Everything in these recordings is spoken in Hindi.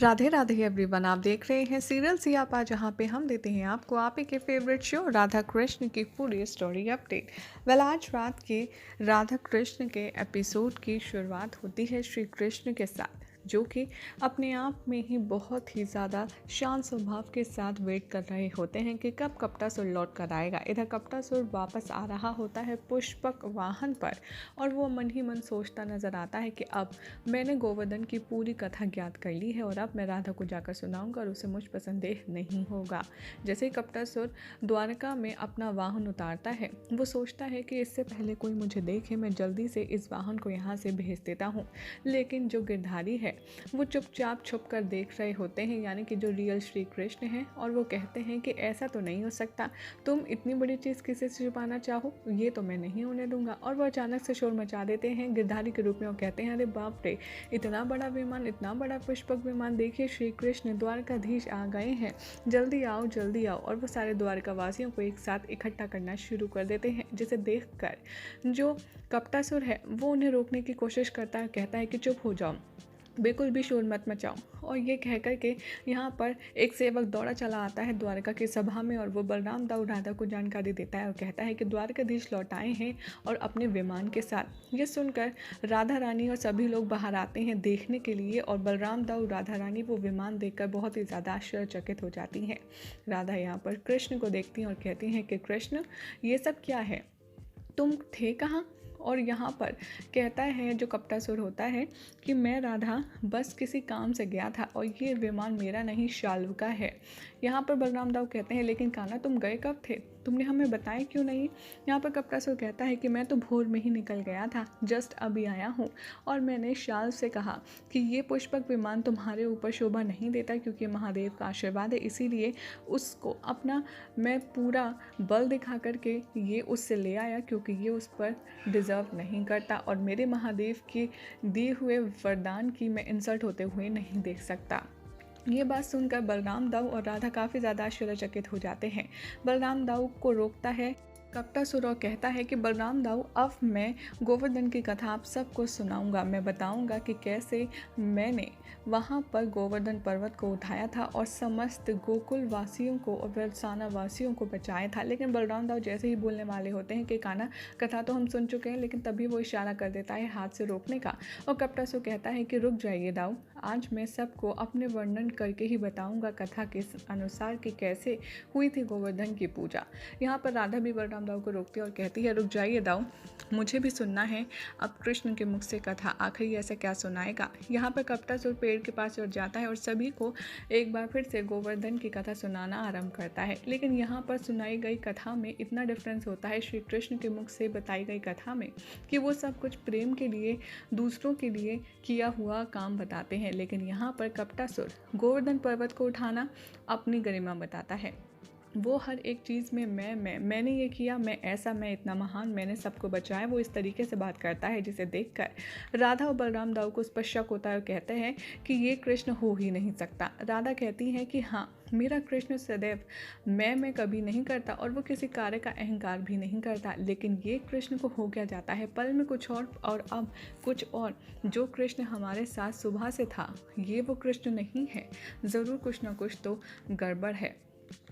राधे राधे एवरीवन। आप देख रहे हैं सीरियल सियापा, जहां पे हम देते हैं आपको आप ही के फेवरेट शो राधा कृष्ण की पूरी स्टोरी अपडेट। आज रात के राधा कृष्ण के एपिसोड की शुरुआत होती है श्री कृष्ण के साथ, जो कि अपने आप में ही बहुत ही ज़्यादा शांत स्वभाव के साथ वेट कर रहे होते हैं कि कब कपटासुर लौट कर आएगा। इधर कपटासुर वापस आ रहा होता है पुष्पक वाहन पर, और वो मन ही मन सोचता नजर आता है कि अब मैंने गोवर्धन की पूरी कथा ज्ञात कर ली है और अब मैं राधा को जाकर सुनाऊंगा और उसे मुझ पर संदेह नहीं होगा। जैसे ही कपटासुर द्वारका में अपना वाहन उतारता है, वो सोचता है कि इससे पहले कोई मुझे देखे मैं जल्दी से इस वाहन को यहाँ से भेज देता हूँ। लेकिन जो गिरधारी है वो चुपचाप छुप कर देख रहे होते हैं, यानी कि जो रियल श्री कृष्ण हैं, और वो कहते हैं कि ऐसा तो नहीं हो सकता, तुम इतनी बड़ी चीज़ किसी से छुपाना चाहो, ये तो मैं नहीं होने दूंगा। और वो अचानक से शोर मचा देते हैं गिरधारी के रूप में और कहते हैं, अरे बाप रे, इतना बड़ा विमान, इतना बड़ा पुष्पक विमान, देखिए श्री कृष्ण द्वारकाधीश आ गए हैं, जल्दी आओ जल्दी आओ। और वो सारे द्वारकावासियों को एक साथ इकट्ठा करना शुरू कर देते हैं, जिसे देखकर जो कपटासुर है वो उन्हें रोकने की कोशिश करता है, कहता है कि चुप हो जाओ, बिल्कुल भी शोर मत मचाओ। और ये कह कर के यहाँ पर एक सेवक दौड़ा चला आता है द्वारका की सभा में, और वो बलराम दाऊ राधा को जानकारी देता है और कहता है कि द्वारकाधीश लौट आए हैं और अपने विमान के साथ। ये सुनकर राधा रानी और सभी लोग बाहर आते हैं देखने के लिए, और बलराम दाऊ राधा रानी वो विमान देखकर बहुत ही ज़्यादा आश्चर्यचकित हो जाती हैं। राधा यहाँ पर कृष्ण को देखती हैं और कहती हैं कि कृष्ण, ये सब क्या है, तुम थे कहाँ? और यहाँ पर कहता है जो कपटासुर होता है कि मैं राधा बस किसी काम से गया था और ये विमान मेरा नहीं शाल्व का है। यहाँ पर बलराम दाऊ कहते हैं, लेकिन कान्हा तुम गए कब थे, तुमने हमें बताया क्यों नहीं? यहाँ पर कपटासुर कहता है कि मैं तो भोर में ही निकल गया था, जस्ट अभी आया हूँ, और मैंने शाल्व से कहा कि ये पुष्पक विमान तुम्हारे ऊपर शोभा नहीं देता, क्योंकि महादेव का आशीर्वाद है, इसीलिए उसको अपना मैं पूरा बल दिखा करके ये उससे ले आया, क्योंकि ये उस पर डिज़र्व नहीं करता और मेरे महादेव के दिए हुए वरदान की मैं इंसल्ट होते हुए नहीं देख सकता। ये बात सुनकर बलराम दाऊ और राधा काफ़ी ज़्यादा आश्चर्यचकित हो जाते हैं। बलराम दाऊ को रोकता है कपटासुर और कहता है कि बलराम दाऊ, अब मैं गोवर्धन की कथा आप सबको सुनाऊंगा, मैं बताऊंगा कि कैसे मैंने वहाँ पर गोवर्धन पर्वत को उठाया था और समस्त गोकुल वासियों को और बरसाना वासियों को बचाया था। लेकिन बलराम दाऊ जैसे ही बोलने वाले होते हैं कि कान्हा, कथा तो हम सुन चुके हैं, लेकिन तभी वो इशारा कर देता है हाथ से रोकने का, और कपटासुर कहता है कि रुक जाइए दाऊ, आज मैं सबको अपने वर्णन करके ही बताऊंगा कथा के अनुसार कि कैसे हुई थी गोवर्धन की पूजा। यहाँ पर राधा भी बलराम दाऊ को रोकती है और कहती है, रुक जाइए दाऊ, मुझे भी सुनना है अब कृष्ण के मुख से कथा, आखिर ये ऐसा क्या सुनाएगा। यहाँ पर कपटासुर पेड़ के पास चढ़ जाता है और सभी को एक बार फिर से गोवर्धन की कथा सुनाना आरंभ करता है। लेकिन यहाँ पर सुनाई गई कथा में इतना डिफरेंस होता है श्री कृष्ण के मुख से बताई गई कथा में, कि वो सब कुछ प्रेम के लिए, दूसरों के लिए किया हुआ काम बताते हैं। लेकिन यहाँ पर कपटासुर गोवर्धन पर्वत को उठाना अपनी गरिमा बताता है। वो हर एक चीज़ में मैंने ये किया, मैं ऐसा, मैं इतना महान, मैंने सबको बचाया, वो इस तरीके से बात करता है, जिसे देखकर राधा और बलराम दाऊ को उस पर शक होता है और कहते हैं कि ये कृष्ण हो ही नहीं सकता। राधा कहती है कि हाँ, मेरा कृष्ण सदैव मैं कभी नहीं करता और वो किसी कार्य का अहंकार भी नहीं करता, लेकिन ये कृष्ण को हो गया जाता है पल में कुछ और अब कुछ और। जो कृष्ण हमारे साथ सुबह से था, ये वो कृष्ण नहीं है, ज़रूर कुछ ना कुछ तो गड़बड़ है।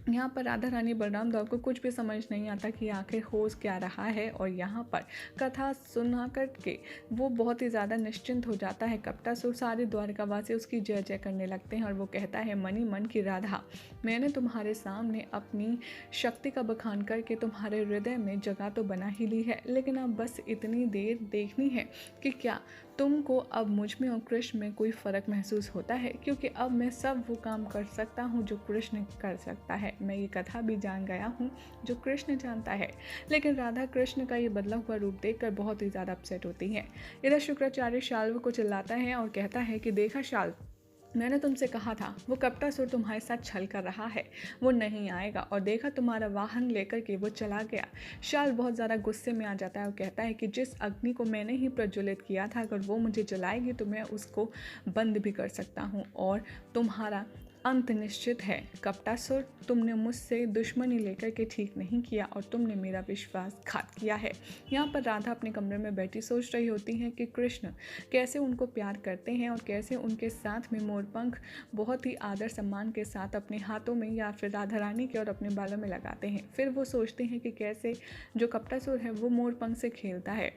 यहाँ पर राधा रानी बलराम दाऊ को कुछ भी समझ नहीं आता कि आखिर हो क्या रहा है, और यहाँ पर कथा सुना करके वो बहुत ही ज़्यादा निश्चिंत हो जाता है। कपटासुर, सारे द्वारकावासी उसकी जय जय करने लगते हैं और वो कहता है मन ही मन की, राधा, मैंने तुम्हारे सामने अपनी शक्ति का बखान करके तुम्हारे हृदय में जगह तो बना ही ली है, लेकिन अब बस इतनी देर देखनी है कि क्या तुमको अब मुझ में और कृष्ण में कोई फ़र्क महसूस होता है, क्योंकि अब मैं सब वो काम कर सकता हूँ जो कृष्ण कर सकता है। मैं ये कथा भी जान गया हूँ जो कृष्ण जानता है। लेकिन राधा कृष्ण का ये बदला हुआ रूप देखकर बहुत ही ज़्यादा अपसेट होती है। इधर शुक्राचार्य शाल्व को चिल्लाता है और कहता है कि देखा शाल्व, मैंने तुमसे कहा था वो कपटासुर तुम्हारे साथ छल कर रहा है, वो नहीं आएगा, और देखा तुम्हारा वाहन लेकर के वो चला गया। शाल बहुत ज़्यादा गुस्से में आ जाता है और कहता है कि जिस अग्नि को मैंने ही प्रज्वलित किया था, अगर वो मुझे जलाएगी तो मैं उसको बंद भी कर सकता हूँ, और तुम्हारा अंत निश्चित है। कपटासुर, तुमने मुझसे दुश्मनी लेकर के ठीक नहीं किया और तुमने मेरा विश्वासघात किया है। यहाँ पर राधा अपने कमरे में बैठी सोच रही होती हैं कि कृष्ण कैसे उनको प्यार करते हैं और कैसे उनके साथ में मोरपंख बहुत ही आदर सम्मान के साथ अपने हाथों में या फिर राधा रानी के और अपने बालों में लगाते हैं। फिर वो सोचते हैं कि कैसे जो कपटासुर है वो मोरपंख से खेलता है।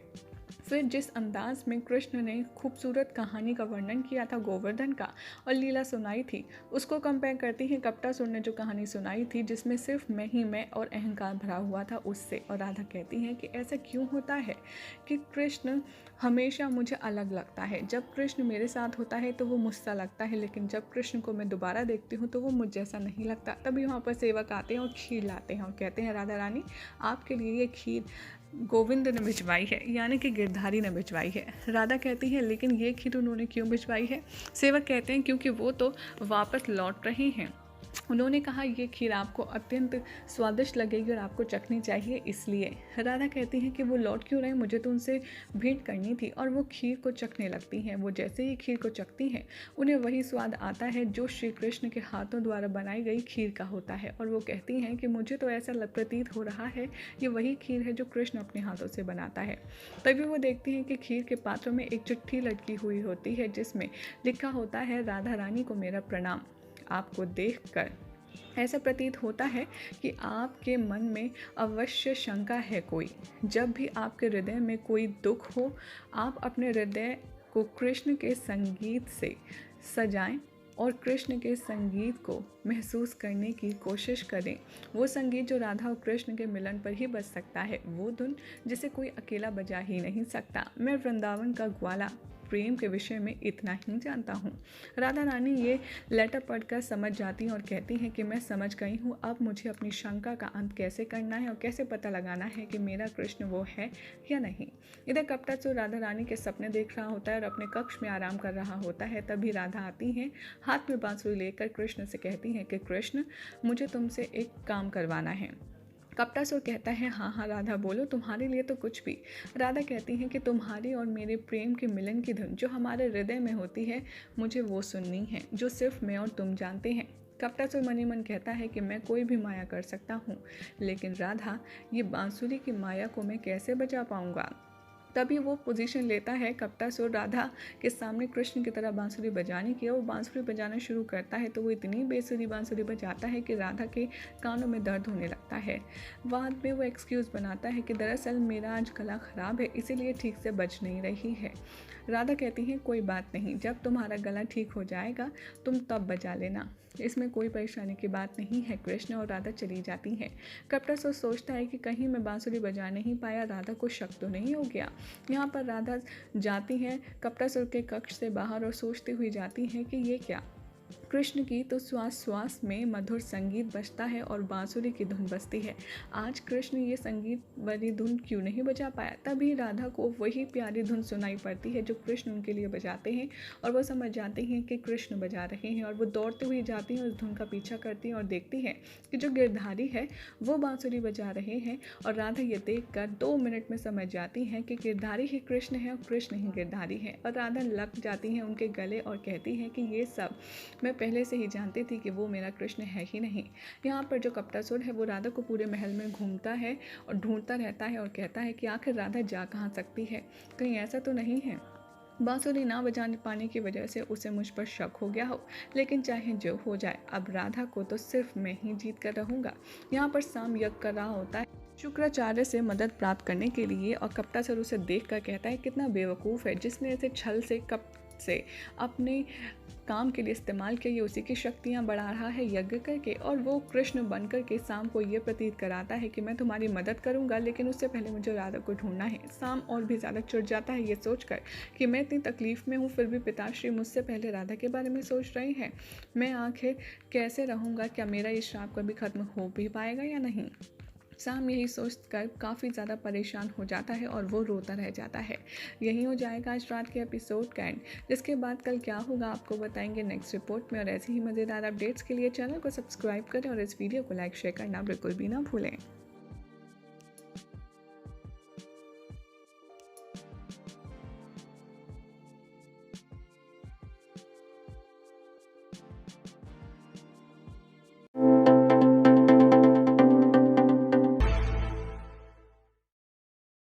फिर जिस अंदाज में कृष्ण ने खूबसूरत कहानी का वर्णन किया था गोवर्धन का और लीला सुनाई थी, उसको कंपेयर करती हैं कपटासुर ने जो कहानी सुनाई थी जिसमें सिर्फ मैं ही मैं और अहंकार भरा हुआ था उससे। और राधा कहती हैं कि ऐसा क्यों होता है कि कृष्ण हमेशा मुझे अलग लगता है। जब कृष्ण मेरे साथ होता है तो वो मुझसा लगता है, लेकिन जब कृष्ण को मैं दोबारा देखती हूँ तो वो मुझ जैसा नहीं लगता। तभी वहाँ पर सेवक आते हैं और खीर लाते हैं और कहते हैं राधा रानी आपके लिए ये खीर गोविंद ने भिजवाई है, यानी कि गिरधारी ने भिजवाई है। राधा कहती है लेकिन ये खीर उन्होंने क्यों भिजवाई है? सेवक कहते हैं क्योंकि वो तो वापस लौट रहे हैं। उन्होंने कहा ये खीर आपको अत्यंत स्वादिष्ट लगेगी और आपको चखनी चाहिए, इसलिए। राधा कहती हैं कि वो लौट क्यों रहे, मुझे तो उनसे भेंट करनी थी। और वो खीर को चखने लगती हैं। वो जैसे ही खीर को चखती हैं उन्हें वही स्वाद आता है जो श्री कृष्ण के हाथों द्वारा बनाई गई खीर का होता है। और वो कहती हैं कि मुझे तो ऐसा प्रतीत हो रहा है ये वही खीर है जो कृष्ण अपने हाथों से बनाता है। तभी वो देखती हैं कि खीर के पात्र में एक चिट्ठी लटकी हुई होती है जिसमें लिखा होता है राधा रानी को मेरा प्रणाम। आपको देखकर ऐसा प्रतीत होता है कि आपके मन में अवश्य शंका है कोई। जब भी आपके हृदय में कोई दुख हो, आप अपने हृदय को कृष्ण के संगीत से सजाएं और कृष्ण के संगीत को महसूस करने की कोशिश करें। वो संगीत जो राधा और कृष्ण के मिलन पर ही बज सकता है, वो धुन जिसे कोई अकेला बजा ही नहीं सकता। मैं वृंदावन का ग्वाला प्रेम के विषय में इतना ही जानता हूँ। राधा रानी ये लेटर पढ़कर समझ जाती हैं और कहती हैं कि मैं समझ गई हूँ, अब मुझे अपनी शंका का अंत कैसे करना है और कैसे पता लगाना है कि मेरा कृष्ण वो है या नहीं। इधर कपटासुर राधा रानी के सपने देख रहा होता है और अपने कक्ष में आराम कर रहा होता है। तभी राधा आती हैं, हाथ में बांसुरी लेकर कृष्ण से कहती हैं कि कृष्ण मुझे तुमसे एक काम करवाना है। कपटासुर कहता है हाँ हाँ राधा बोलो, तुम्हारे लिए तो कुछ भी। राधा कहती हैं कि तुम्हारी और मेरे प्रेम के मिलन की धुन जो हमारे हृदय में होती है मुझे वो सुननी है जो सिर्फ मैं और तुम जानते हैं। कपटासुर मनी मन कहता है कि मैं कोई भी माया कर सकता हूँ, लेकिन राधा ये बांसुरी की माया को मैं कैसे बजा पाऊँगा। तभी वो पोजीशन लेता है कपटासुर राधा के सामने कृष्ण की तरह बांसुरी बजाने की। और वो बांसुरी बजाना शुरू करता है तो वो इतनी बेसुरी बांसुरी बजाता है कि राधा के कानों में दर्द होने लगता है। बाद में वो एक्सक्यूज़ बनाता है कि दरअसल मेरा आज गला ख़राब है इसीलिए ठीक से बज नहीं रही है। राधा कहती हैं कोई बात नहीं, जब तुम्हारा गला ठीक हो जाएगा तुम तब बजा लेना, इसमें कोई परेशानी की बात नहीं है। कृष्ण और राधा चली जाती हैं। कपटासुर सोचता है कि कहीं मैं बांसुरी बजा नहीं पाया, राधा को शक तो नहीं हो गया। यहाँ पर राधा जाती हैं कपटासुर के कक्ष से बाहर और सोचती हुई जाती हैं कि ये क्या। कृष्ण की तो श्वास श्वास में मधुर संगीत बजता है और बांसुरी की धुन बजती है। आज कृष्ण ये संगीत वाली धुन क्यों नहीं बजा पाया। तभी राधा को वही प्यारी धुन सुनाई पड़ती है जो कृष्ण उनके लिए बजाते हैं और वो समझ जाती हैं कि कृष्ण बजा रहे हैं। और वो दौड़ते हुए जाती हैं, उस धुन का पीछा करती हैं और देखती हैं कि जो गिरधारी है वो बांसुरी बजा रहे हैं। और राधा ये देख कर 2 मिनट में समझ जाती हैं कि गिरधारी ही कृष्ण है और कृष्ण ही गिरधारी है। और राधा लग जाती हैं उनके गले और कहती हैं कि ये सब मैं पहले से ही जानती थी कि वो मेरा कृष्ण है ही नहीं। यहाँ पर जो कपटासुर है वो राधा को पूरे महल में घूमता है और ढूंढता रहता है और कहता है कि आखिर राधा जा कहाँ सकती है, कहीं ऐसा तो नहीं है बांसुरी ना बजाने पाने की वजह से उसे मुझ पर शक हो गया हो। लेकिन चाहे जो हो जाए, अब राधा को तो सिर्फ मैं ही जीत कर रहूँगा। यहाँ पर साम यज्ञ कर रहा होता है शुक्राचार्य से मदद प्राप्त करने के लिए और कपटासुर उसे देख कर कहता है कितना बेवकूफ़ है जिसने ऐसे छल से से अपने काम के लिए इस्तेमाल किया, ये उसी की शक्तियाँ बढ़ा रहा है यज्ञ करके। और वो कृष्ण बनकर के साम को ये प्रतीत कराता है कि मैं तुम्हारी मदद करूँगा, लेकिन उससे पहले मुझे राधा को ढूंढना है। साम और भी ज़्यादा चिढ़ जाता है ये सोचकर कि मैं इतनी तकलीफ़ में हूँ फिर भी पिताश्री मुझसे पहले राधा के बारे में सोच रहे हैं। मैं आखिर कैसे रहूँगा, क्या मेरा ये श्राप कभी ख़त्म हो भी पाएगा या नहीं। साम यही सोचकर काफ़ी ज़्यादा परेशान हो जाता है और वो रोता रह जाता है। यही हो जाएगा आज रात के एपिसोड का एंड, जिसके बाद कल क्या होगा आपको बताएंगे नेक्स्ट रिपोर्ट में। और ऐसी ही मज़ेदार अपडेट्स के लिए चैनल को सब्सक्राइब करें और इस वीडियो को लाइक शेयर करना बिल्कुल भी ना भूलें।